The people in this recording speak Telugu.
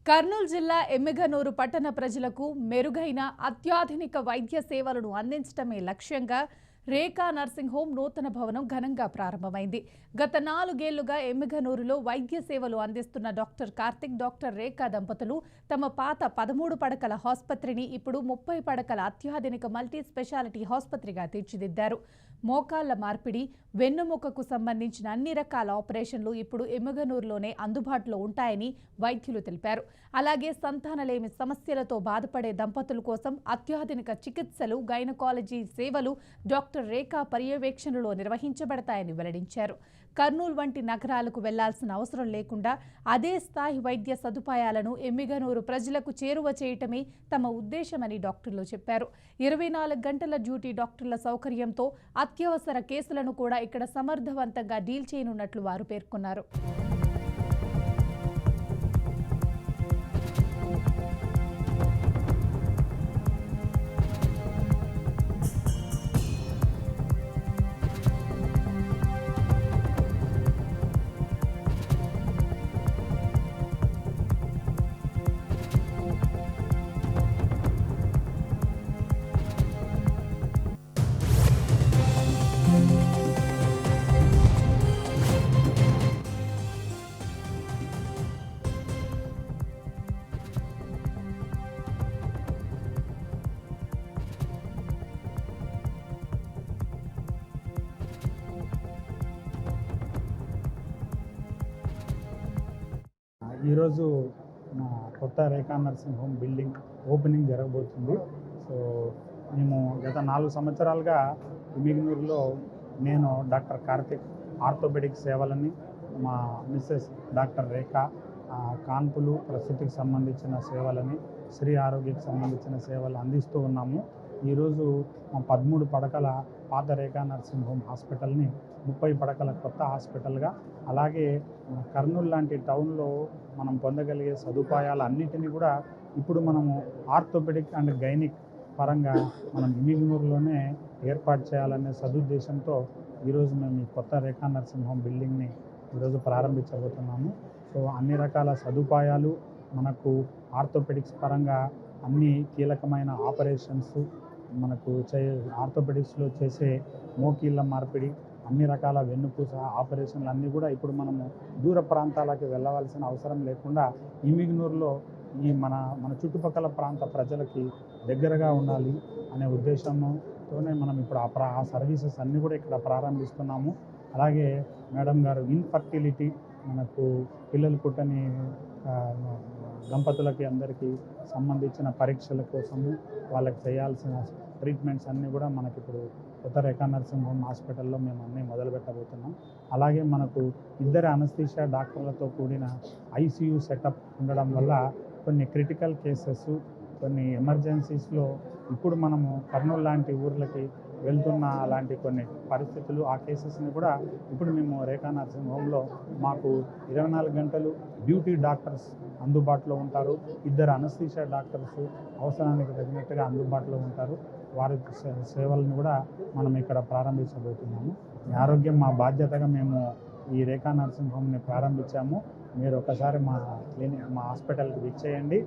కర్నూలు జిల్లా ఎమ్మిగనూరు పట్టణ ప్రజలకు మెరుగైన అత్యాధునిక వైద్య సేవలను అందించడమే లక్ష్యంగా రేఖా నర్సింగ్ హోమ్ నూతన భవనం ఘనంగా ప్రారంభమైంది. గత 4 ఏళ్లుగా ఎమ్మిగనూరులో వైద్య సేవలు అందిస్తున్న డాక్టర్ కార్తిక్, డాక్టర్ రేఖా దంపతులు తమ పాత 13 పడకల ఆసుపత్రిని ఇప్పుడు 30 పడకల అత్యాధునిక మల్టీ స్పెషాలిటీ ఆసుపత్రిగా తీర్చిదిద్దారు. మోకాళ్ల మార్పిడి, వెన్నుముకకు సంబంధించిన అన్ని రకాల ఆపరేషన్లు ఇప్పుడు ఎమ్మిగనూరులోనే అందుబాటులో ఉంటాయని వైద్యులు తెలిపారు. అలాగే సంతానలేమి సమస్యలతో బాధపడే దంపతుల కోసం అత్యాధునిక చికిత్సలు, గైనకాలజీ సేవలు డాక్టర్ రేఖా పర్యవేక్షణలో నిర్వహించబడతాయని వెల్లడించారు. కర్నూలు వంటి నగరాలకు వెళ్లాల్సిన అవసరం లేకుండా అదే స్థాయి వైద్య సదుపాయాలను ఎమ్మిగనూరు ప్రజలకు చేరువ చేయటమే తమ ఉద్దేశమని డాక్టర్లు చెప్పారు. 24 గంటల డ్యూటీ డాక్టర్ల సౌకర్యంతో అత్యవసర కేసులను కూడా ఇక్కడ సమర్థవంతంగా డీల్ చేయనున్నట్లు వారు పేర్కొన్నారు. ఈరోజు మా కొత్త రేఖా నర్సింగ్ హోమ్ బిల్డింగ్ ఓపెనింగ్ జరగబోతుంది. సో మేము గత 4 సంవత్సరాలుగా ఎమ్మిగనూరులో నేను డాక్టర్ కార్తిక్ ఆర్థోపెడిక్ సేవలని, మా మిస్సెస్ డాక్టర్ రేఖ కాన్పులు, ప్రసూతికి సంబంధించిన సేవలని, శ్రీ ఆరోగ్యకి సంబంధించిన సేవలు అందిస్తూ ఉన్నాము. ఈరోజు మా 13 పడకల పాత రేఖా నర్సింగ్ హోమ్ హాస్పిటల్ని 30 పడకల కొత్త హాస్పిటల్గా, అలాగే కర్నూలు లాంటి టౌన్లో మనం పొందగలిగే సదుపాయాలన్నింటినీ కూడా ఇప్పుడు మనము ఆర్థోపెడిక్ అండ్ గైనిక్ పరంగా మనం ఎమ్మిగనూరులోనే ఏర్పాటు చేయాలనే సదుద్దేశంతో ఈరోజు మేము ఈ కొత్త రేఖా నర్సింగ్ హోమ్ బిల్డింగ్ని ఈరోజు ప్రారంభించబోతున్నాము. సో అన్ని రకాల సదుపాయాలు మనకు ఆర్థోపెడిక్స్ పరంగా అన్ని కీలకమైన ఆపరేషన్స్ మనకు ఆర్థోపెడిక్స్లో చేసే మోకీళ్ళ మార్పిడి, అన్ని రకాల వెన్నుపూస ఆపరేషన్లు అన్నీ కూడా ఇప్పుడు మనము దూర ప్రాంతాలకు వెళ్ళవలసిన అవసరం లేకుండా ఎమ్మిగనూరులో ఈ మన చుట్టుపక్కల ప్రాంత ప్రజలకి దగ్గరగా ఉండాలి అనే ఉద్దేశంతోనే మనం ఇప్పుడు ఆ సర్వీసెస్ అన్నీ కూడా ఇక్కడ ప్రారంభిస్తున్నాము. అలాగే మేడం గారు ఇన్ఫర్టిలిటీ, మనకు పిల్లలు పుట్టని దంపతులకి అందరికీ సంబంధించిన పరీక్షల కోసము వాళ్ళకి చేయాల్సిన ట్రీట్మెంట్స్ అన్నీ కూడా మనకి ఇప్పుడు కొత్త రేఖా నర్సింగ్ హోమ్ హాస్పిటల్లో మేము అన్నీ మొదలు పెట్టబోతున్నాం. అలాగే మనకు 2 అనస్థీషియా డాక్టర్లతో కూడిన ఐసీయూ సెటప్ ఉండడం వల్ల కొన్ని క్రిటికల్ కేసెస్, కొన్ని ఎమర్జెన్సీస్లో ఇప్పుడు మనము కర్నూలు లాంటి ఊర్లకి వెళ్తున్న అలాంటి కొన్ని పరిస్థితులు, ఆ కేసెస్ని కూడా ఇప్పుడు మేము రేఖా నర్సింగ్ హోమ్లో మాకు 24 గంటలు డ్యూటీ డాక్టర్స్ అందుబాటులో ఉంటారు. 2 అనస్థీషియా డాక్టర్స్ అవసరానికి తగినట్టుగా అందుబాటులో ఉంటారు. వారి సేవలను కూడా మనం ఇక్కడ ప్రారంభించబోతున్నాము. మీ ఆరోగ్యం మా బాధ్యతగా మేము ఈ రేఖా నర్సింగ్ హోమ్ని ప్రారంభించాము. మీరు ఒకసారి మా హాస్పిటల్కి విచ్చేయండి.